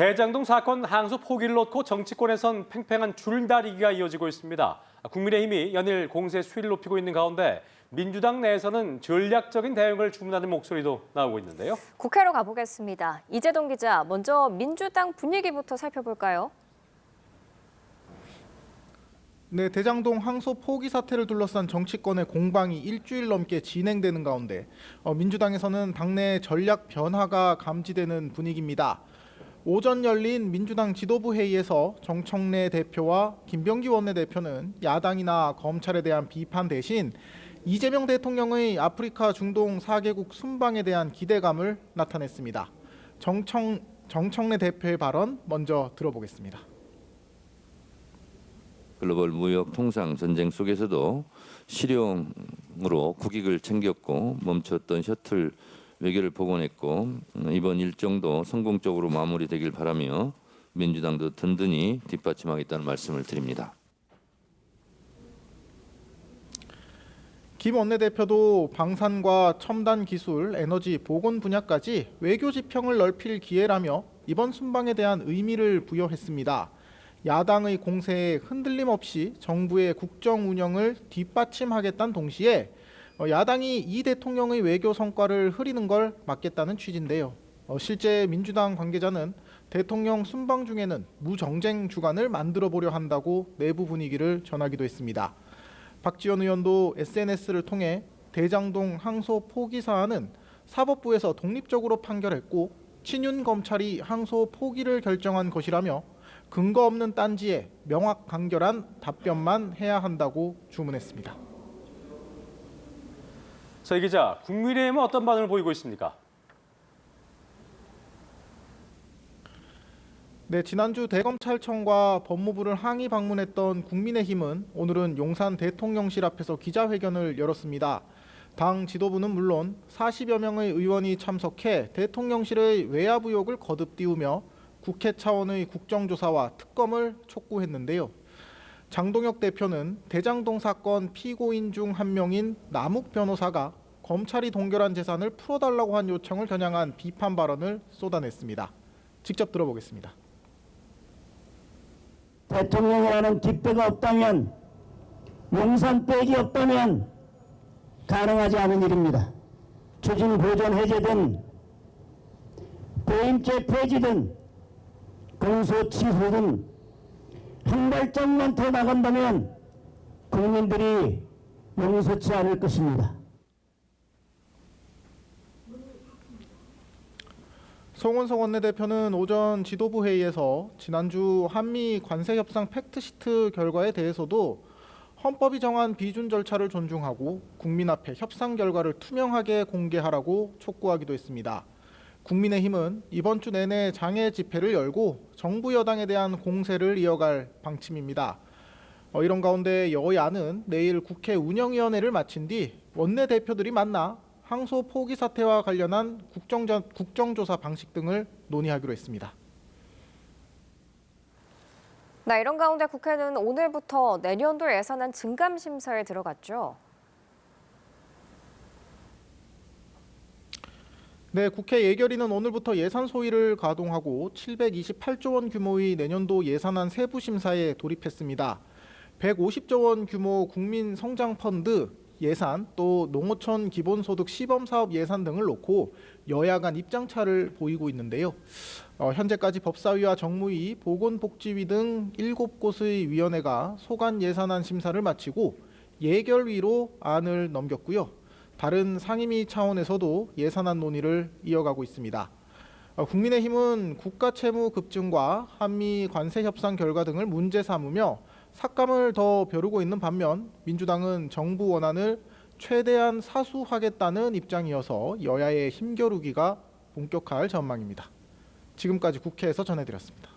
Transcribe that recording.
대장동 사건 항소 포기를 놓고 정치권에선 팽팽한 줄다리기가 이어지고 있습니다. 국민의힘이 연일 공세 수위를 높이고 있는 가운데 민주당 내에서는 전략적인 대응을 주문하는 목소리도 나오고 있는데요. 국회로 가보겠습니다. 이재동 기자, 먼저 민주당 분위기부터 살펴볼까요? 네, 대장동 항소 포기 사태를 둘러싼 정치권의 공방이 일주일 넘게 진행되는 가운데 민주당에서는 당내 전략 변화가 감지되는 분위기입니다. 오전 열린 민주당 지도부 회의에서 정청래 대표와 김병기 원내대표는 야당이나 검찰에 대한 비판 대신 이재명 대통령의 아프리카 중동 4개국 순방에 대한 기대감을 나타냈습니다. 정청래 대표의 발언 먼저 들어보겠습니다. 글로벌 무역 통상 전쟁 속에서도 실용으로 국익을 챙겼고 멈췄던 셔틀 외교를 복원했고 이번 일정도 성공적으로 마무리되길 바라며 민주당도 든든히 뒷받침하겠다는 말씀을 드립니다. 김 원내대표도 방산과 첨단 기술, 에너지, 보건 분야까지 외교 지평을 넓힐 기회라며 이번 순방에 대한 의미를 부여했습니다. 야당의 공세에 흔들림 없이 정부의 국정 운영을 뒷받침하겠다는 동시에 야당이 이 대통령의 외교 성과를 흐리는 걸 막겠다는 취지인데요. 실제 민주당 관계자는 대통령 순방 중에는 무정쟁 주간을 만들어 보려 한다고 내부 분위기를 전하기도 했습니다. 박지원 의원도 SNS를 통해 대장동 항소 포기 사안은 사법부에서 독립적으로 판결했고 친윤 검찰이 항소 포기를 결정한 것이라며 근거 없는 딴지에 명확 간결한 답변만 해야 한다고 주문했습니다. 이 기자, 국민의힘은 어떤 반응을 보이고 있습니까? 네, 지난주 대검찰청과 법무부를 항의 방문했던 국민의힘은 오늘은 용산 대통령실 앞에서 기자회견을 열었습니다. 당 지도부는 물론 40여 명의 의원이 참석해 대통령실의 외압 의혹을 거듭 띄우며 국회 차원의 국정조사와 특검을 촉구했는데요. 장동혁 대표는 대장동 사건 피고인 중 한 명인 남욱 변호사가 검찰이 동결한 재산을 풀어달라고 한 요청을 겨냥한 비판 발언을 쏟아냈습니다. 직접 들어보겠습니다. 대통령이라는 뒷배가 없다면, 용산백이 없다면 가능하지 않은 일입니다. 추진 보존 해제든 배임죄 폐지든 공소 취소든 한 발짝만 더 나간다면 국민들이 용서치 않을 것입니다. 송원석 원내대표는 오전 지도부 회의에서 지난주 한미 관세 협상 팩트시트 결과에 대해서도 헌법이 정한 비준 절차를 존중하고 국민 앞에 협상 결과를 투명하게 공개하라고 촉구하기도 했습니다. 국민의힘은 이번 주 내내 장애 집회를 열고 정부 여당에 대한 공세를 이어갈 방침입니다. 이런 가운데 여야는 내일 국회 운영위원회를 마친 뒤 원내대표들이 만나 항소 포기 사태와 관련한 국정조사 방식 등을 논의하기로 했습니다. 네, 이런 가운데 국회는 오늘부터 내년도 예산안 증감 심사에 들어갔죠. 네, 국회 예결위는 오늘부터 예산 소위를 가동하고 728조 원 규모의 내년도 예산안 세부 심사에 돌입했습니다. 150조 원 규모 국민성장펀드 예산, 또 농어촌 기본소득 시범사업 예산 등을 놓고 여야 간 입장차를 보이고 있는데요. 현재까지 법사위와 정무위, 보건복지위 등 7곳의 위원회가 소관 예산안 심사를 마치고 예결위로 안을 넘겼고요. 다른 상임위 차원에서도 예산안 논의를 이어가고 있습니다. 국민의힘은 국가채무 급증과 한미 관세 협상 결과 등을 문제 삼으며 삭감을 더 벼르고 있는 반면 민주당은 정부 원안을 최대한 사수하겠다는 입장이어서 여야의 힘겨루기가 본격화할 전망입니다. 지금까지 국회에서 전해드렸습니다.